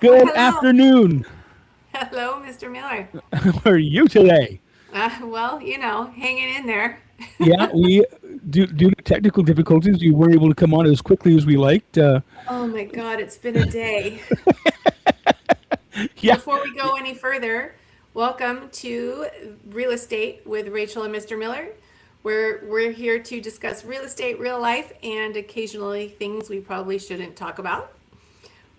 Good Hello. afternoon. Hello, Mr. Miller. How are you today? Hanging in there. Yeah, we due to technical difficulties, we weren't able to come on as quickly as we liked. Oh my God, it's been a day. Yeah, Before we go any further, welcome to Real Estate with Rachel and Mr. Miller. We're here to discuss real estate, real life, and occasionally things we probably shouldn't talk about.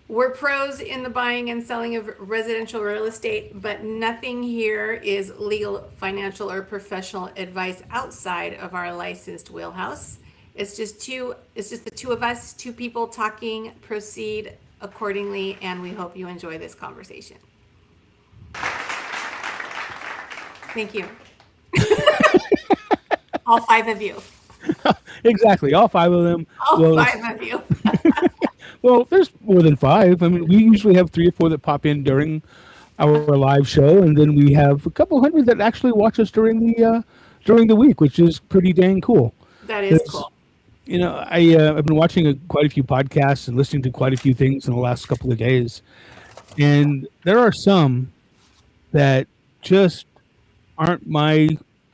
We're pros in the buying and selling of residential real estate, but nothing here is legal, financial, or professional advice outside of our licensed wheelhouse. It's just the two of us, two people talking. Proceed accordingly, and we hope you enjoy this conversation. Thank you. All five of you. exactly. All five of them. All Well, five of you. there's more than five. I mean, we usually have three or four that pop in during our live show, and then we have a couple hundred that actually watch us during the week, which is pretty dang cool. That is 'Cause, cool. I've been watching quite a few podcasts and listening to quite a few things in the last couple of days, and there are some that just aren't my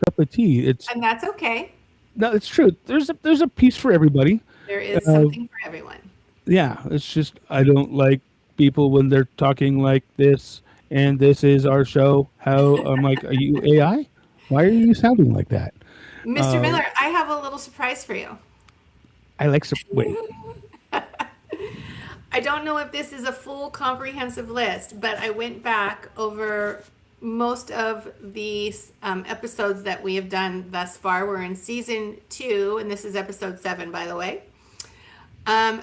cup of tea. And that's okay. No, it's true. There's a piece for everybody. There is Uh, something for everyone. yeah, it's just I don't like people when they're talking like this, and this is our show. How I'm like, are you AI? Why are you sounding like that? Mr. Uh, Miller, I have a little surprise for you. I like some. Wait, I don't know if this is a full comprehensive list, but I went back over most of these episodes that we have done thus far. We're in season 2, and this is episode 7, by the way.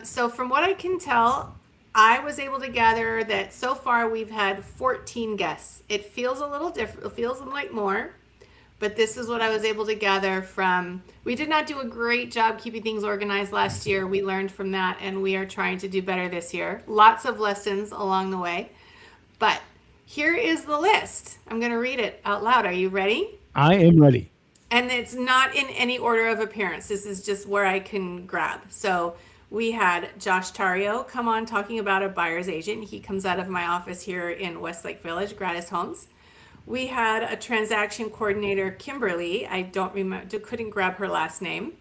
So, from what I can tell, I was able to gather that so far we've had 14 guests. It feels a little different, it feels like more, but this is what I was able to gather from. We did not do a great job keeping things organized last year. We learned from that, and we are trying to do better this year. Lots of lessons along the way. But here is the list. I'm going to read it out loud. Are you ready? I am ready. And it's not in any order of appearance. This is just where I can grab. So we had Josh Tario come on talking about a buyer's agent. He comes out of my office here in Westlake Village, Gratis Homes. We had a transaction coordinator, Kimberly. I don't remember, couldn't grab her last name.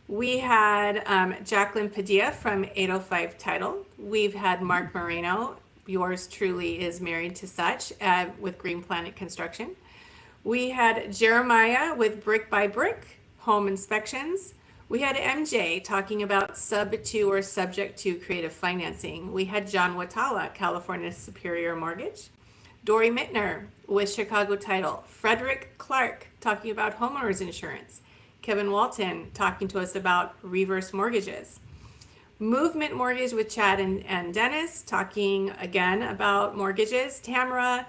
We had Jacqueline Padilla from 805 Title. We've had Mark Moreno. Yours truly is married to such with Green Planet Construction. We had Jeremiah with Brick by Brick Home Inspections. We had MJ talking about sub to or subject to creative financing. We had John Watala, California Superior Mortgage. Dory Mittner with Chicago Title. Frederick Clark talking about homeowners insurance. Kevin Walton talking to us about reverse mortgages. Movement Mortgage with Chad and Dennis talking again about mortgages. Tamara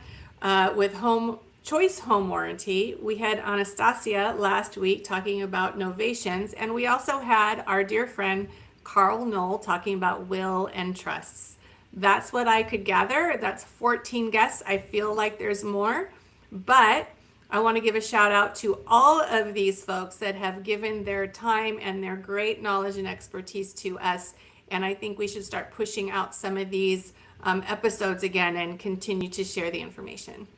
with Home Choice Home Warranty. We had Anastasia last week talking about novations, and we also had our dear friend Carl Knoll talking about will and trusts. That's what I could gather. That's 14 guests. I feel like there's more, but I want to give a shout out to all of these folks that have given their time and their great knowledge and expertise to us. And I think we should start pushing out some of these episodes again and continue to share the information.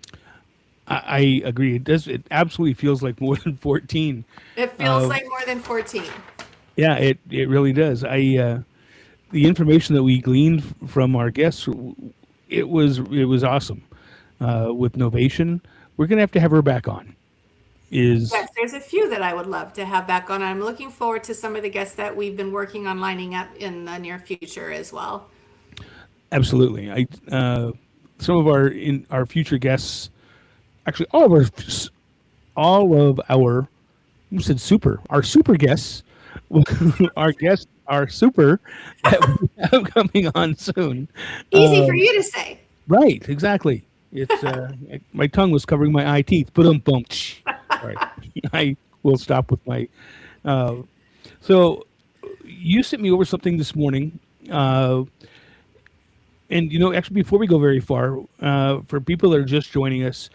I agree. It does. It absolutely feels like more than 14. It feels Uh, like more than 14. yeah, it really does. The information that we gleaned from our guests, it was awesome. With Novation, we're gonna have her back on. Is Yes, there's a few that I would love to have back on. I'm looking forward to some of the guests that we've been working on lining up in the near future as well. absolutely. Some of our future guests, actually all of our you said super our super guests, our guests are super that we have coming on soon. Easy for Um, you to say. right, exactly. It's my tongue was covering my eye teeth. Boom, boom. All right, I will stop with my. Uh, so you sent me over something this morning. And actually, before we go very far, for people that are just joining us,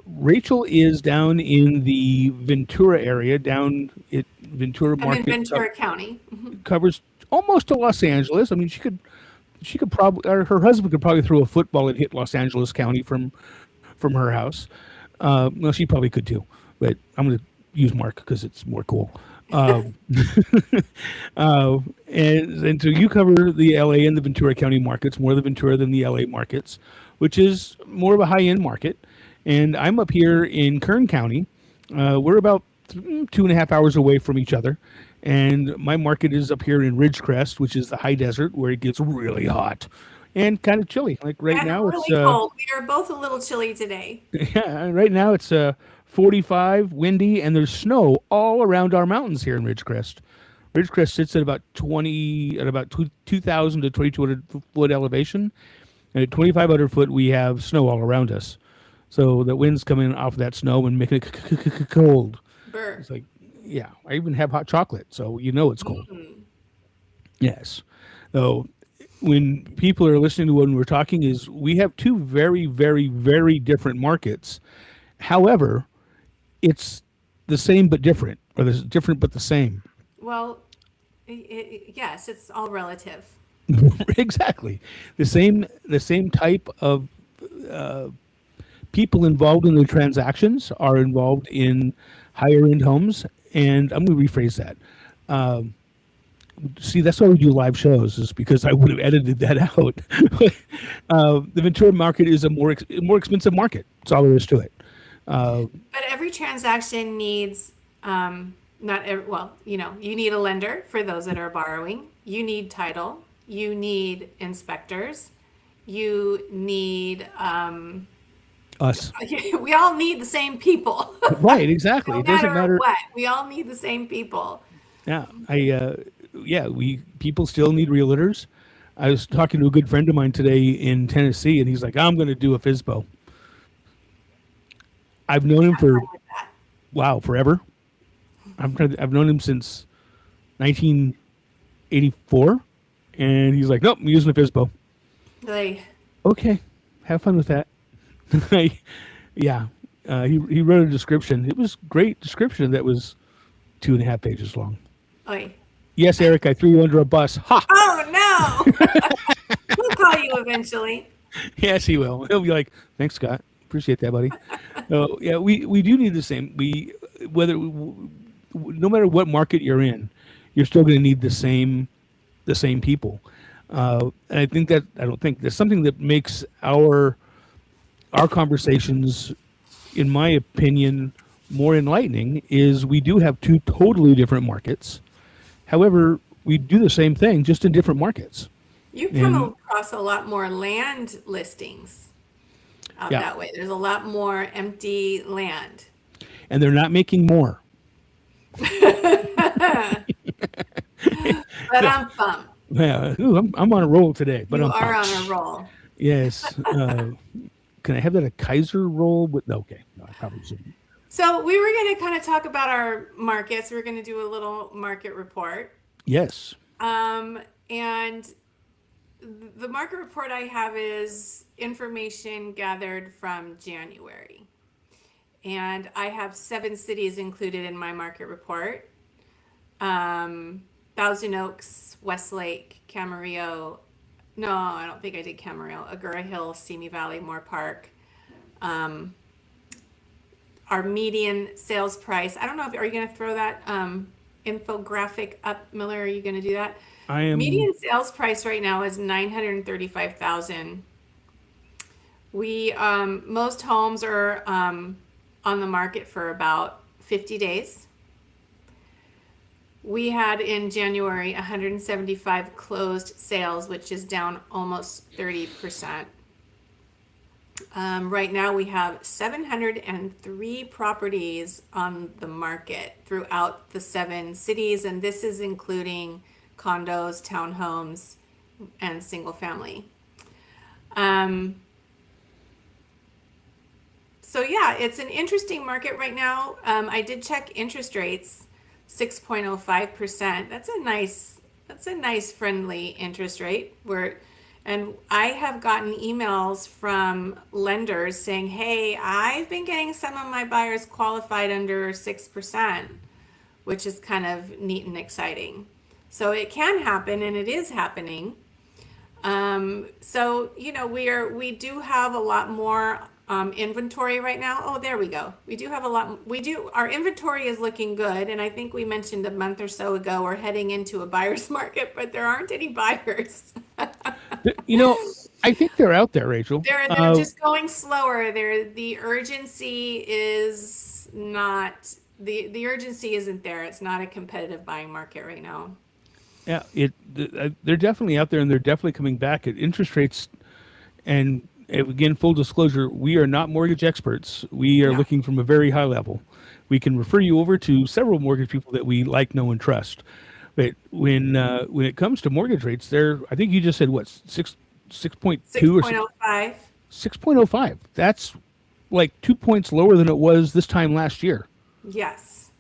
Rachel is down in the Ventura area, down at Ventura I'm in Market, Ventura County. covers almost to Los Angeles. I mean, she could probably, or her husband could probably throw a football and hit Los Angeles County from her house. Well, she probably could too, but I'm going to use Mark because it's more cool. Um, and so you cover the LA and the Ventura County markets, more the Ventura than the LA markets, which is more of a high end market. And I'm up here in Kern County. We're about 2.5 hours away from each other. And my market is up here in Ridgecrest, which is the high desert where it gets really hot and kind of chilly. Like right And now, really cold. We are both a little chilly today. yeah, right now it's 45, windy, and there's snow all around our mountains here in Ridgecrest. Ridgecrest sits at about 2,000 to 2,200 foot elevation, and at 2,500 foot we have snow all around us. So the wind's coming off of that snow and making it cold. Burr. It's like, yeah, I even have hot chocolate, so you know it's cold. Yes. So when people are listening to when we're talking, is we have two very, very, very different markets. However, it's the same but different, or the different but the same. Well, yes, it's all relative. Exactly, the same type of people involved in the transactions are involved in higher end homes, and I'm going to rephrase that. See, that's why we do live shows, is because I would have edited that out. The Ventura market is a more expensive market. That's all there is to it. But every transaction needs, not every, well, you need a lender for those that are borrowing. You need title. You need inspectors. You need, Us, we all need the same people. right? Exactly. No It doesn't matter matter. what, we all need the same people. Yeah, yeah, we people still need realtors. I was talking to a good friend of mine today in Tennessee, and he's like, "I'm going to do a FISBO." I've known him for wow, forever. I've known him since 1984, and he's like, "Nope, I'm using a FISBO." Like, Okay, have fun with that. Yeah, he wrote a description. It was great description that was 2.5 pages long. like, Yes, Eric, I threw you under a bus. Ha! oh no! We'll call you eventually. Yes, he will. He'll be like, "Thanks, Scott. Appreciate that, buddy." Yeah, we do need the same. No matter what market you're in, you're still going to need the same people. And I don't think there's something that makes our conversations, in my opinion, more enlightening. Is we do have two totally different markets. However, we do the same thing, just in different markets. You come And across a lot more land listings out yeah, that way. There's a lot more empty land. and they're not making more. But I'm bummed. Yeah, ooh, I'm on a roll today, but You I'm are pumped. on a roll. Yes. Can I have that a Kaiser roll? With no, okay, no, I probably shouldn't. So we were going to kind of talk about our markets. We're going to do a little market report. Yes. And the market report I have is information gathered from January. And I have 7 cities included in my market report. Thousand Oaks, Westlake, Camarillo. No, I don't think I did Camarillo. Agoura Hill, Simi Valley, Moore Park. Our median sales price. I don't know if are you going to throw that infographic up, Miller? Are you going to do that? I am. Median sales price right now is 935,000. We most homes are on the market for about 50 days. We had in January 175 closed sales, which is down almost 30%. Right now we have 703 properties on the market throughout the 7 cities, and this is including condos, townhomes, and single family. So yeah, it's an interesting market right now. I did check interest rates, 6.05%. That's a nice friendly interest rate. And I have gotten emails from lenders saying, "Hey, I've been getting some of my buyers qualified under 6%," which is kind of neat and exciting. So it can happen, and it is happening. So, we do have a lot more inventory right now. Oh, there we go. We do have a lot. Our inventory is looking good. And I think we mentioned a month or so ago, we're heading into a buyer's market, but there aren't any buyers. You know, I think they're out there, Rachel. They're just going slower. The urgency is not, the urgency isn't there. It's not a competitive buying market right now. Yeah, they're definitely out there, and they're definitely coming back at interest rates. And again, full disclosure, we are not mortgage experts. We are Yeah. looking from a very high level. We can refer you over to several mortgage people that we like, know, and trust. But when it comes to mortgage rates, they're, I think you just said what, 6.2 or 6.05. 6.05. That's like 2 points lower than it was this time last year. Yes.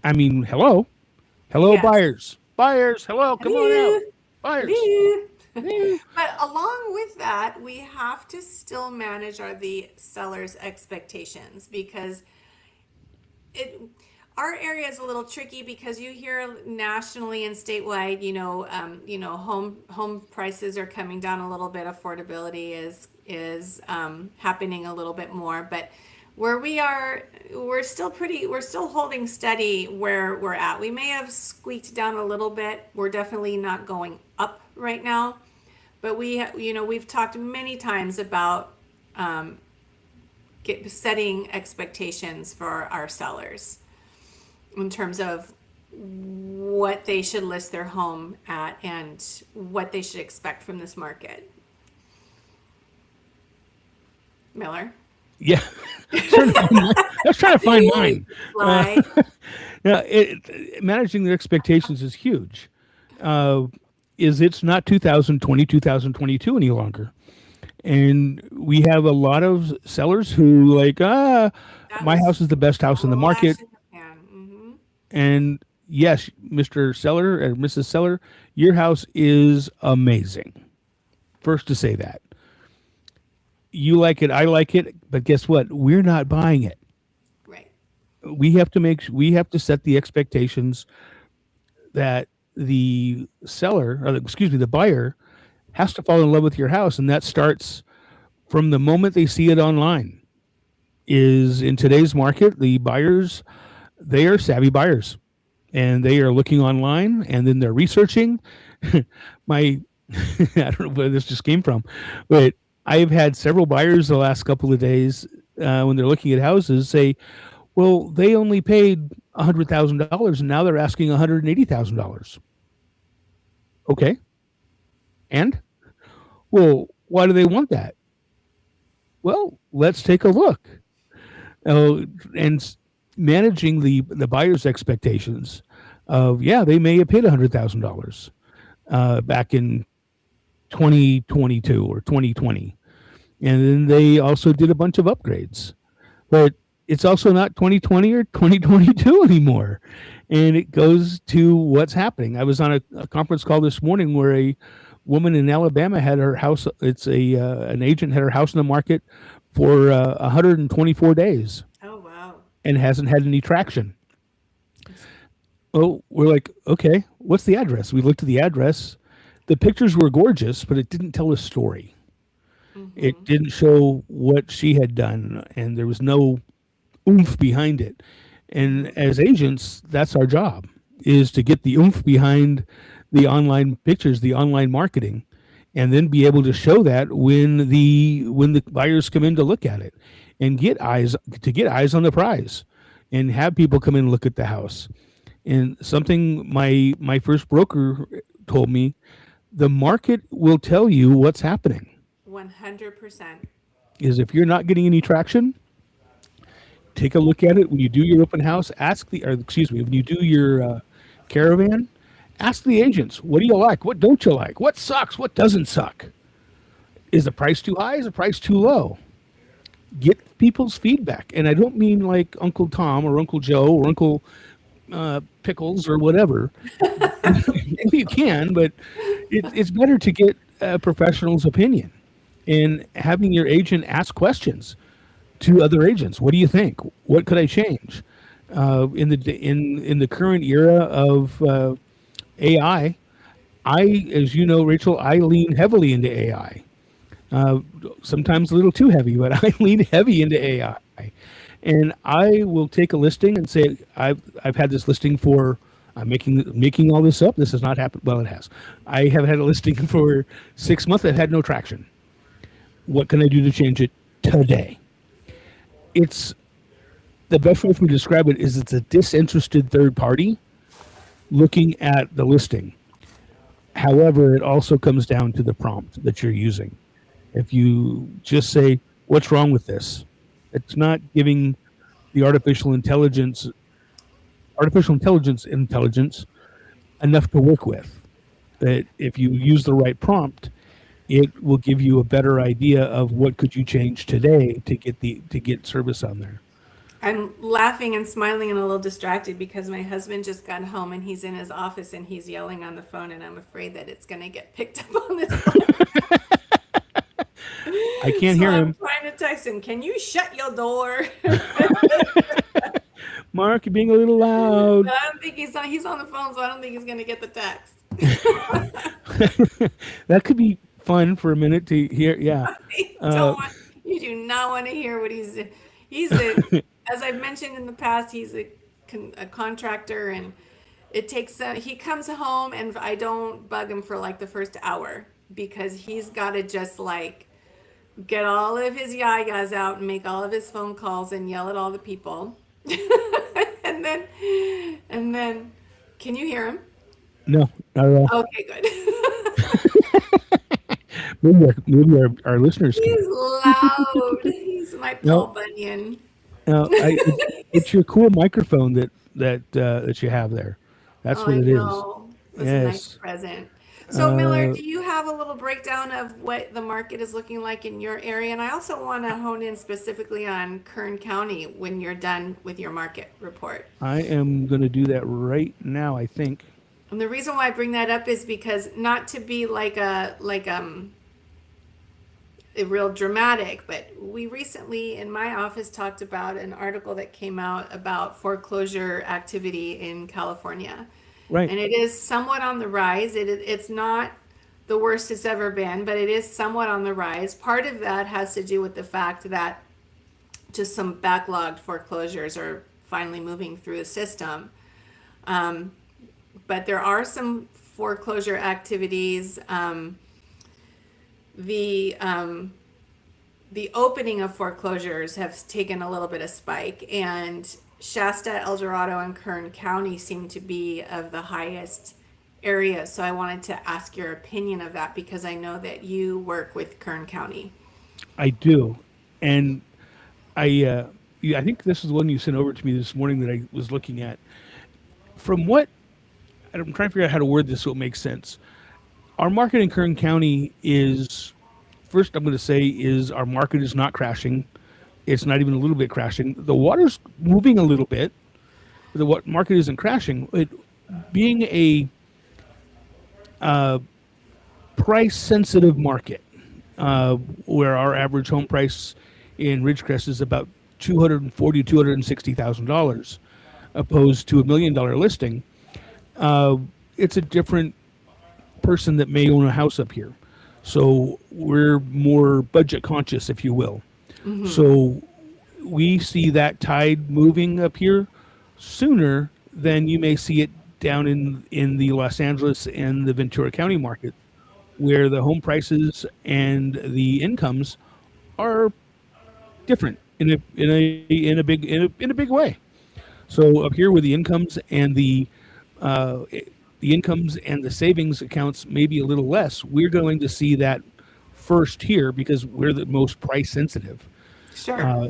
I mean, hello, Yes. buyers, hello, come on out, buyers. But along with that, we have to still manage the sellers' expectations because it our area is a little tricky because you hear nationally and statewide, home prices are coming down a little bit. Affordability is happening a little bit more, but where we are, we're still holding steady where we're at. We may have squeaked down a little bit. We're definitely not going up right now, but we've talked many times about setting expectations for our sellers in terms of what they should list their home at and what they should expect from this market. Miller? Yeah, I was trying to find mine. Fly. Yeah, managing their expectations is huge. It's not 2020, 2022 any longer. And we have a lot of sellers who like, my was house is the best house in the market. flash in the pan. Mm-hmm. And yes, Mr. Seller and Mrs. Seller, your house is amazing. First to say that. You like it, I like it, but guess what? We're not buying it. Right. We have to set the expectations that the seller, or the buyer, has to fall in love with your house, and that starts from the moment they see it online. Is in today's market, the buyers, they are savvy buyers, and they are looking online, and then they're researching. My, I don't know where this just came from, but I've had several buyers the last couple of days when they're looking at houses say, "Well, they only paid $100,000, and now they're asking $180,000." Okay, and well, why do they want that? Well, let's take a look. And managing the buyer's expectations of, yeah, they may have paid $100,000 back in 2022 or 2020, and then they also did a bunch of upgrades, but it's also not 2020 or 2022 anymore. And it goes to what's happening. I was on a conference call this morning where a woman in Alabama had her house. It's an agent had her house in the market for 124 days Oh, wow. and hasn't had any traction. Oh, we're like, okay, what's the address? We looked at the address. The pictures were gorgeous, but it didn't tell a story. It didn't show what she had done, and there was no oomph behind it. And as agents, that's our job, is to get the oomph behind the online pictures, the online marketing, and then be able to show that when the buyers come in to look at it, and get eyes on the prize, and have people come in and look at the house. And something my first broker told me, the market will tell you what's happening. 100%. Is if you're not getting any traction, take a look at it when you do your open house. When you do your caravan, ask the agents, what do you like? What don't you like? What sucks? What doesn't suck? Is the price too high? Is the price too low? Get people's feedback. And I don't mean like Uncle Tom or Uncle Joe or Uncle Pickles or whatever. You can, but it's better to get a professional's opinion, and having your agent ask questions to other agents. What do you think? What could I change? In the current era of AI, as you know, Rachel, I lean heavily into AI. Uh, Sometimes a little too heavy, but I lean heavy into AI. And I will take a listing and say, I've had this listing for, I'm making all this up. This has not happened. Well, it has. I have had a listing for 6 months. I've had no traction. What can I do to change it today? It's the best way for me to describe it is it's a disinterested third party looking at the listing. However, it also comes down to the prompt that you're using. If you just say, "What's wrong with this?" It's not giving the artificial intelligence enough to work with. That if you use the right prompt, it will give you a better idea of what could you change today to get service on there. I'm laughing and smiling and a little distracted because my husband just got home and he's in his office and he's yelling on the phone, and I'm afraid that it's going to get picked up on this phone. I can't So hear I'm him. trying to text him, "Can you shut your door?" Mark, you're being a little loud. But I don't think he's on the phone, so I don't think he's going to get the text. That could be fun for a minute to hear. Yeah. Don't Uh, want, you do not want to hear what he's a, as I've mentioned in the past, he's a contractor, and it takes he comes home and I don't bug him for like the first hour because he's got to just like get all of his yayas out and make all of his phone calls and yell at all the people. and then and then can you hear him? no, not at all. Okay, good. Maybe our listeners can. He's loud. He's my Paul No, Bunyan. no. It's your cool microphone that you have there. That's Oh, what I it is. know. It was a nice Yes. present. So, Miller, Uh, do you have a little breakdown of what the market is looking like in your area? And I also want to hone in specifically on Kern County when you're done with your market report. I am going to do that right now. I think. And the reason why I bring that up is because not to be a real dramatic, but we recently in my office talked about an article that came out about foreclosure activity in California. Right. And it is somewhat on the rise. It's not the worst it's ever been, but it is somewhat on the rise. Part of that has to do with the fact that just some backlogged foreclosures are finally moving through the system. Um, but there are some foreclosure activities. The opening of foreclosures have taken a little bit of spike, and Shasta, El Dorado, and Kern County seem to be of the highest areas. So I wanted to ask your opinion of that because I know that you work with Kern County. I do, and I think this is the one you sent over to me this morning that I was looking at. From what I'm trying to figure out how to word this so it makes sense. Our market in Kern County is first. I'm going to say is our market is not crashing. It's not even a little bit crashing. The water's moving a little bit. The what market isn't crashing. It being a price sensitive market, where our average home price in Ridgecrest is about $260,000, opposed to $1 million listing. It's a different person that may own a house up here, so we're more budget conscious, if you will. So we see that tide moving up here sooner than you may see it down in the Los Angeles and the Ventura County market, where the home prices and the incomes are different in a big way. So up here, where the incomes and the savings accounts may be a little less, we're going to see that first here because we're the most price sensitive. Sure.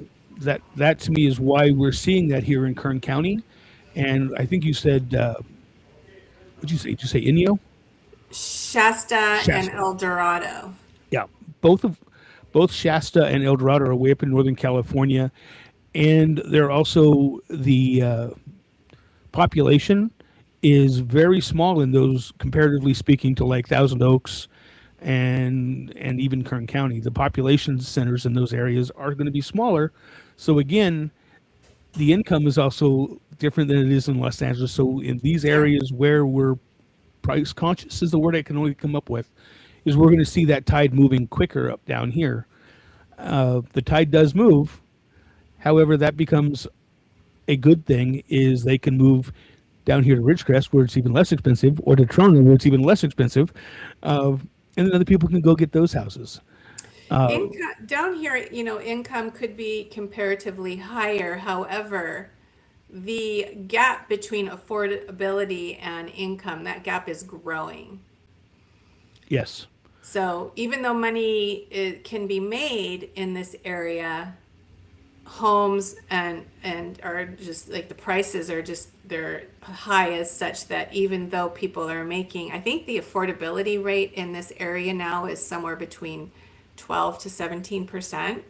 That to me is why we're seeing that here in Kern County. And I think you said, what'd you say? Did you say Inyo? Shasta and Shasta. El Dorado. Yeah, both Shasta and El Dorado are way up in Northern California, and they're also the population is very small in those, comparatively speaking, to like Thousand Oaks and even Kern County. The population centers in those areas are going to be smaller. So again, the income is also different than it is in Los Angeles. So in these areas where we're price conscious is the word I can only come up with, is we're going to see that tide moving quicker up down here. The tide does move. However, that becomes a good thing is they can move down here to Ridgecrest where it's even less expensive, or to Trona where it's even less expensive, and then other people can go get those houses. Income down here, income could be comparatively higher. However, the gap between affordability and income, that gap is growing. Yes, So even though money can be made in this area, homes and are just like the prices are just they're high as such that even though people are making, I think the affordability rate in this area now is somewhere between 12 to 17%.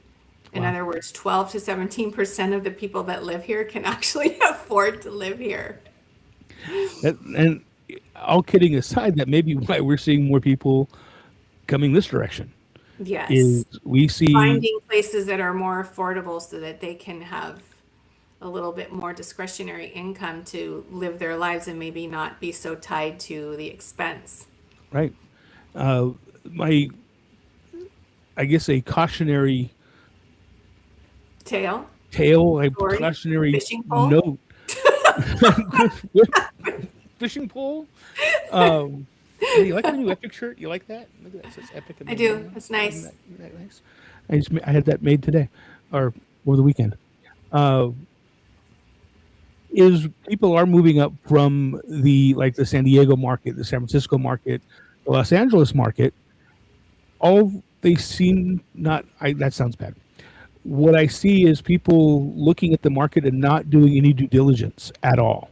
In wow. other words, 12 to 17% of the people that live here can actually afford to live here. And all kidding aside, that may be why we're seeing more people coming this direction. Yes. Is we see Finding places that are more affordable so that they can have a little bit more discretionary income to live their lives and maybe not be so tied to the expense. right. My I guess a cautionary Tail, tale, a story, cautionary fishing pole. note. Fishing pole. Hey, you like my new Epic shirt? You like that? Look at that. It says Epic. I do. It's nice. Isn't that nice? I had that made today, or over the weekend. Uh, is people are moving up from the San Diego market, the San Francisco market, the Los Angeles market. All they seem not. That sounds bad. What I see is people looking at the market and not doing any due diligence at all,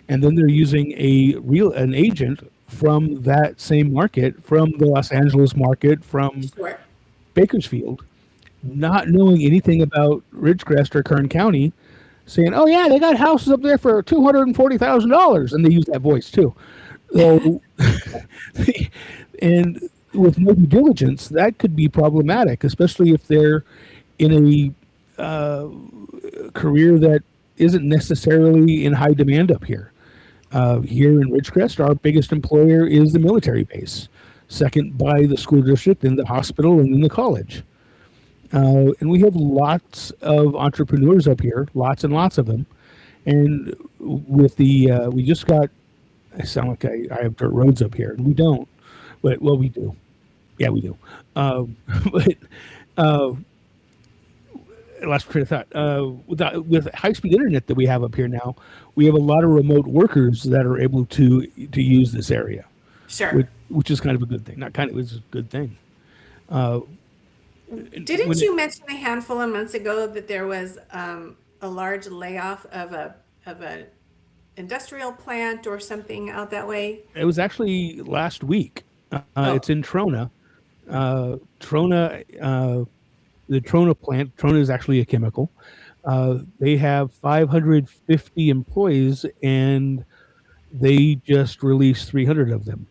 and then they're using an agent from that same market, from the Los Angeles market, from Sure. Bakersfield, not knowing anything about Ridgecrest or Kern County, saying, "Oh yeah, they got houses up there for $240,000," and they use that voice too. So, and with no due diligence, that could be problematic, especially if they're in a career that isn't necessarily in high demand up here. Here in Ridgecrest, our biggest employer is the military base, second by the school district, then the hospital, and then the college. And we have lots of entrepreneurs up here, lots and lots of them. And with we just got, I sound like I have dirt roads up here, and we don't. But, well, we do. Yeah, we do. But last train of thought. With high-speed internet that we have up here now, we have a lot of remote workers that are able to use this area, Sure. which is kind of a good thing. Not kind of, it's a good thing. Uh, Didn't you mention a handful of months ago that there was a large layoff of a industrial plant or something out that way? It was actually last week. Oh, It's in Trona. Trona, the Trona plant. Trona is actually a chemical. They have 550 employees, and they just released 300 of them.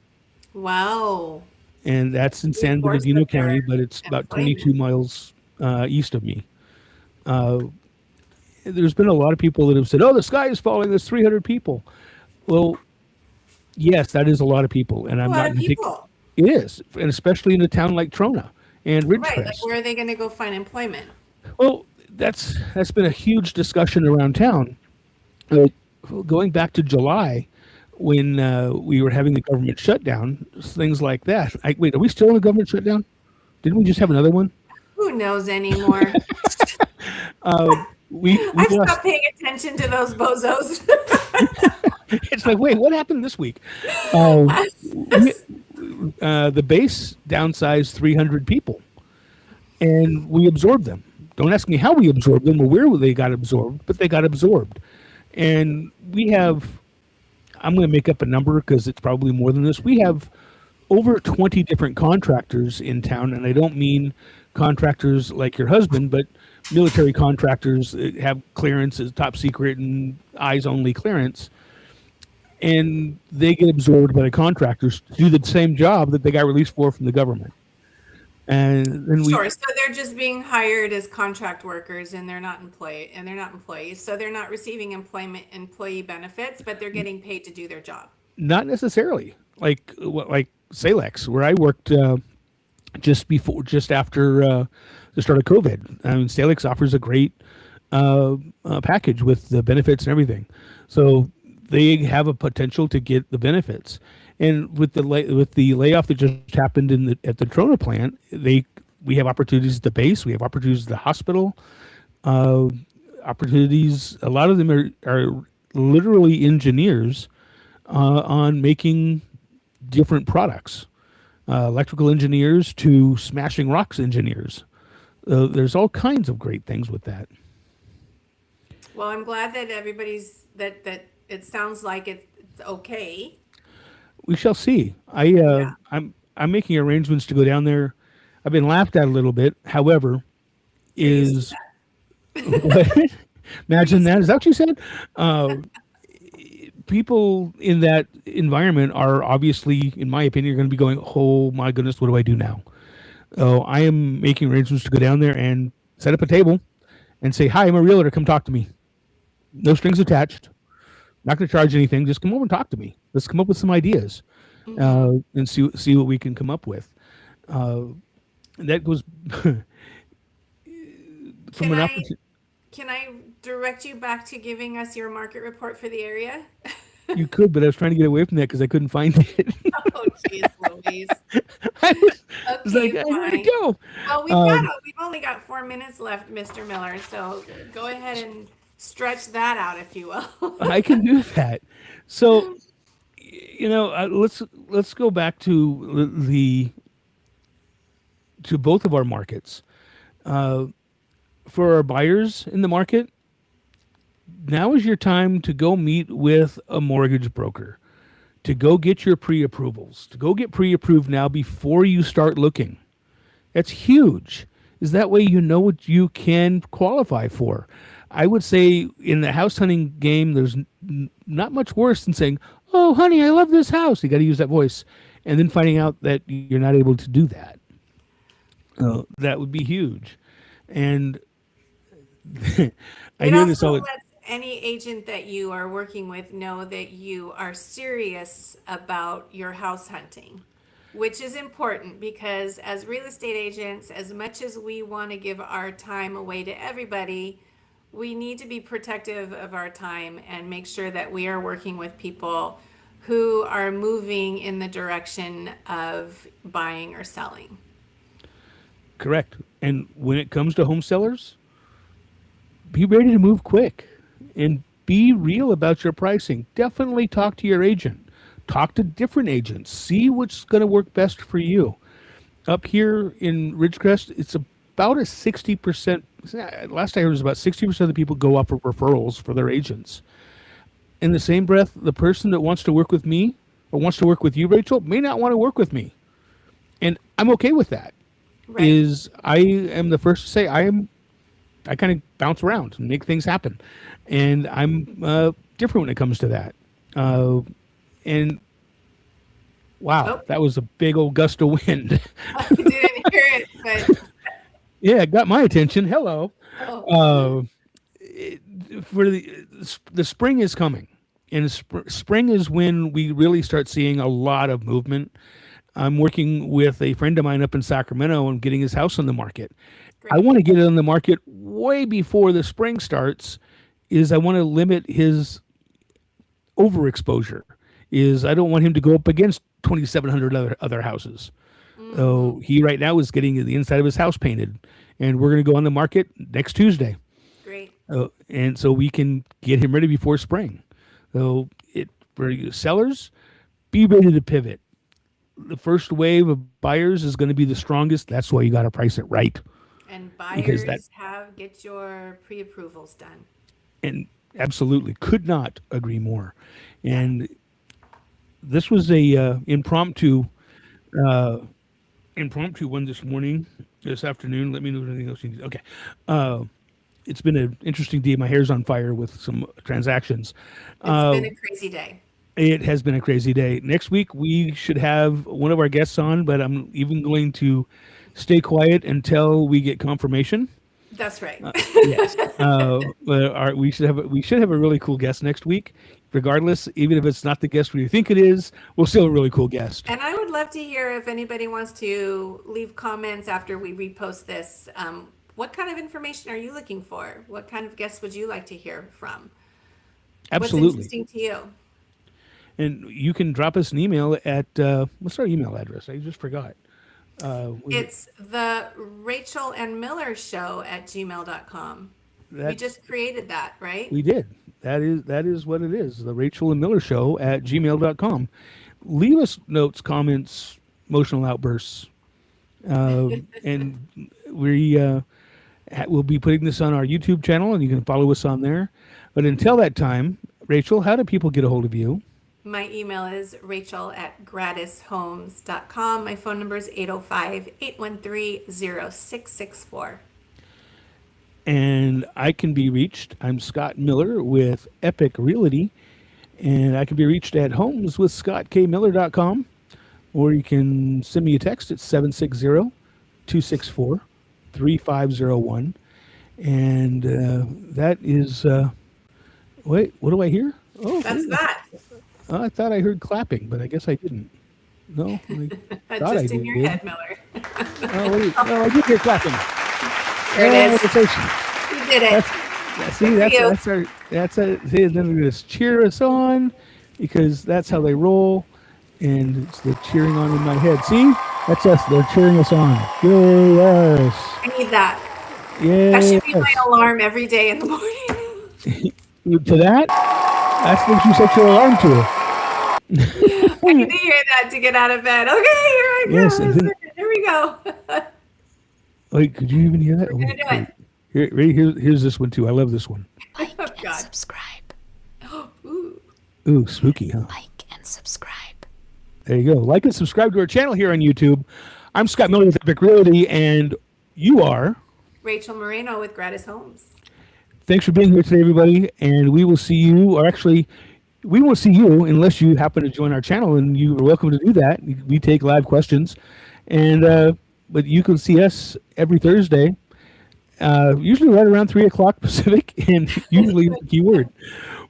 wow. And that's in San Reinforce Bernardino that County, their but it's about 22 employment. miles east of me. Uh, there's been a lot of people that have said, "Oh, the sky is falling. There's 300 people." Well, yes, that is a lot of people, and A I'm lot not of going to take people. it is, and especially in a town like Trona and Right. Like, Ridgecrest. where are they going to go find employment? Well, that's been a huge discussion around town. Uh, Going back to July, when we were having the government shutdown, things like that. Wait, are we still in a government shutdown? Didn't we just have another one? Who knows anymore? We I've lost. stopped paying attention to those bozos. It's like, wait, what happened this week? Uh, we, the base downsized 300 people, and we absorbed them. Don't ask me how we absorbed them or where they got absorbed, but they got absorbed. And we have, I'm going to make up a number because it's probably more than this. We have over 20 different contractors in town, and I don't mean contractors like your husband, but military contractors that have clearances, top secret and eyes only clearance, and they get absorbed by the contractors to do the same job that they got released for from the government. And then Sure. So they're just being hired as contract workers and they're not employees. So they're not receiving employee benefits, but they're getting paid to do their job. not necessarily. like Salex, where I worked just after the start of COVID. I mean, Salix offers a great package with the benefits and everything, so they have a potential to get the benefits. And with with the layoff that just happened at the Trona plant, we have opportunities at the base, we have opportunities at the hospital, uh, opportunities. A lot of them are literally engineers on making different products, electrical engineers to smashing rocks engineers. There's all kinds of great things with that. Well, I'm glad that that it sounds like it's okay. We shall see. Yeah. I'm making arrangements to go down there. I've been laughed at a little bit. However, You're used to is what? Imagine that. Is that what you said? Uh, People in that environment are obviously, in my opinion, going to be going, "Oh my goodness, what do I do now?" Oh, I am making arrangements to go down there and set up a table and say, "Hi, I'm a realtor. Come talk to me. No strings attached. Not going to charge anything. Just come over and talk to me. Let's come up with some ideas that. and see what we can come up with." Uh, and that goes from Can an I opportunity. can I direct you back to giving us your market report for the area? You could, but I was trying to get away from that because I couldn't find it. Oh, jeez, Louise. I was like, Okay, where'd it fine. go? Well, Um, we've only got 4 minutes left, Mr. Miller. So go ahead and stretch that out, if you will. I can do that. So, let's go back to the to both of our markets. Uh, for our buyers in the market, now is your time to go meet with a mortgage broker, to go get your pre-approvals, to go get pre-approved now before you start looking. That's huge. Is that way you know what you can qualify for. I would say in the house hunting game, there's not much worse than saying, "Oh, honey, I love this house." You got to use that voice, and then finding out that you're not able to do that. That would be huge. And I It hear this also all. lets any agent that you are working with know that you are serious about your house hunting, which is important because as real estate agents, as much as we want to give our time away to everybody, we need to be protective of our time and make sure that we are working with people who are moving in the direction of buying or selling. Correct. And when it comes to home sellers, be ready to move quick and be real about your pricing. Definitely talk to your agent. Talk to different agents. See what's going to work best for you. Up here in Ridgecrest, it's about a 60%. Last I heard was about 60% of the people go up for referrals for their agents. In the same breath, the person that wants to work with me or wants to work with you, Rachel, may not want to work with me. And I'm okay with that. Right. I am the first to say I kind of bounce around and make things happen, and I'm different when it comes to that. And wow, Oh, that was a big old gust of wind. I didn't hear it, but Yeah, it got my attention. Hello. oh, Uh, for the spring is coming, and spring is when we really start seeing a lot of movement. I'm working with a friend of mine up in Sacramento and getting his house on the market. I great. want to get it on the market way before the spring starts. Is I want to limit his overexposure. Is I don't want him to go up against 2,700 other houses. So Hmm. he right now is getting the inside of his house painted, and we're going to go on the market next Tuesday. Great. And so we can get him ready before spring. So for you sellers, be ready to pivot. The first wave of buyers is going to be the strongest. That's why you got to price it right, And because that buyers get your pre-approvals done. and absolutely could not agree more. Yeah. And this was a uh, impromptu one this afternoon. Let me know if anything else you need. Okay. Uh, it's been an interesting day. My hair's on fire with some transactions. It's Uh, been a crazy day. it has been a crazy day. Next week we should have one of our guests on, but I'm even going to stay quiet until we get confirmation. That's right. Yes. But we should have a really cool guest next week. regardless, even if it's not the guest we think it is, we're still a really cool guest. And I would love to hear if anybody wants to leave comments after we repost this. What kind of information are you looking for? What kind of guests would you like to hear from? Absolutely. What's interesting to you? And you can drop us an email at, what's our email address? I just forgot. It's the Rachel and Miller Show at gmail.com. We just created that, right? We did. That is what it is. The Rachel and Miller Show at gmail.com. Leave us notes, comments, emotional outbursts. And we'll be putting this on our YouTube channel, and you can follow us on there. But until that time, Rachel, how do people get a hold of you? My email is rachel@gradishomes.com. My phone number is 805-813-0664. And I can be reached. I'm Scott Miller with Epic Realty, and I can be reached at homeswithscottkmiller.com, or you can send me a text at 760-264-3501. And that is, wait, what do I hear? Oh, that's that. I thought I heard clapping, but I guess I didn't. No, just in your head, Miller. Oh, wait. No, I did hear clapping. There it is. You did it. That's then they're going to cheer us on, because that's how they roll, and it's the cheering on in my head. See, that's us. They're cheering us on. Yes. I need that. Yeah. That should be my alarm every day in the morning. To that, that's what you set your alarm to. I need to hear that to get out of bed. Okay, here I go. Yes, here we go. Wait, could you even hear that? We're gonna do it. Here's this one too. I love this one. Like and subscribe. Ooh, spooky, huh? Like and subscribe. There you go. Like and subscribe to our channel here on YouTube. I'm Scott Miller with Epic Realty, and you are Rachel Moreno with Gradis Homes. Thanks for being here today, everybody, and we will see you, or actually, we won't see you unless you happen to join our channel, and you are welcome to do that. We take live questions, and but you can see us every Thursday, usually right around 3 o'clock Pacific, and usually the keyword.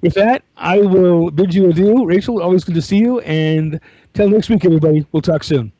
With that, I will bid you adieu. Rachel, always good to see you, and till next week, everybody. We'll talk soon.